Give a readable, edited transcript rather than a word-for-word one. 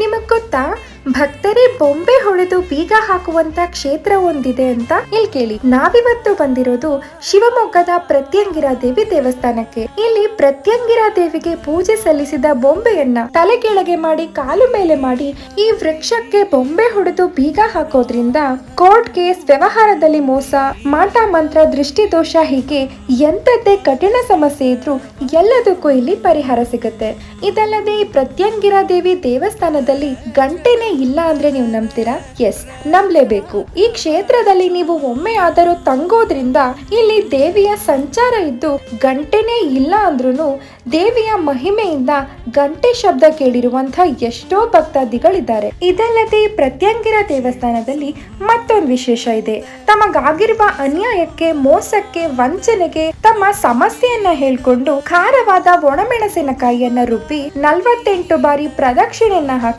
ನಿಮಗ್ ಗೊತ್ತಾ, ಭಕ್ತರೇ ಬೊಂಬೆ ಹೊಡೆದು ಬೀಗ ಹಾಕುವಂತ ಕ್ಷೇತ್ರ ಒಂದಿದೆ ಅಂತ. ಇಲ್ಲಿ ಕೇಳಿ, ನಾವಿವತ್ತು ಬಂದಿರೋದು ಶಿವಮೊಗ್ಗದ ಪ್ರತ್ಯಂಗಿರಾ ದೇವಿ ದೇವಸ್ಥಾನಕ್ಕೆ. ಇಲ್ಲಿ ಪ್ರತ್ಯಂಗಿರಾ ದೇವಿಗೆ ಪೂಜೆ ಸಲ್ಲಿಸಿದ ಬೊಂಬೆಯನ್ನ ತಲೆ ಕೆಳಗೆ ಮಾಡಿ ಕಾಲು ಮೇಲೆ ಮಾಡಿ ಈ ವೃಕ್ಷಕ್ಕೆ ಬೊಂಬೆ ಹೊಡೆದು ಬೀಗ ಹಾಕೋದ್ರಿಂದ ಕೋರ್ಟ್ ಕೇಸ್, ವ್ಯವಹಾರದಲ್ಲಿ ಮೋಸ, ಮಾಟ ಮಂತ್ರ, ದೃಷ್ಟಿದೋಷ, ಹೀಗೆ ಎಂತದ್ದೇ ಕಠಿಣ ಸಮಸ್ಯೆ ಇದ್ರೂ ಎಲ್ಲದಕ್ಕೂ ಇಲ್ಲಿ ಪರಿಹಾರ ಸಿಗುತ್ತೆ. ಇದಲ್ಲದೆ ಈ ಪ್ರತ್ಯಂಗಿರಾ ದೇವಿ ದೇವಸ್ಥಾನದಲ್ಲಿ ಗಂಟೆನೇ ಇಲ್ಲ ಅಂದ್ರೆ ನೀವು ನಂಬ್ತೀರಾ? ಎಸ್, ನಂಬಲೇಬೇಕು. ಈ ಕ್ಷೇತ್ರದಲ್ಲಿ ನೀವು ಒಮ್ಮೆ ಆದರೂ ತಂಗೋದ್ರಿಂದ ಇಲ್ಲಿ ದೇವಿಯ ಸಂಚಾರ ಇದ್ದು ಗಂಟೆನೇ ಇಲ್ಲ ಅಂದ್ರೂ ದೇವಿಯ ಮಹಿಮೆಯಿಂದ ಗಂಟೆ ಶಬ್ದ ಕೇಳಿರುವಂತಹ ಎಷ್ಟೋ ಭಕ್ತಾದಿಗಳಿದ್ದಾರೆ. ಇದಲ್ಲದೆ ಪ್ರತ್ಯಂಗಿರಾ ದೇವಸ್ಥಾನದಲ್ಲಿ ಮತ್ತೊಂದು ವಿಶೇಷ ಇದೆ. ತಮಗಾಗಿರುವ ಅನ್ಯಾಯಕ್ಕೆ, ಮೋಸಕ್ಕೆ, ವಂಚನೆಗೆ ತಮ್ಮ ಸಮಸ್ಯೆಯನ್ನ ಹೇಳ್ಕೊಂಡು ಖಾರವಾದ ಒಣಮೆಣಸಿನಕಾಯಿಯನ್ನ ರುಬ್ಬಿ 48 ಬಾರಿ ಪ್ರದಕ್ಷಿಣೆಯನ್ನ ಹಾಕಿ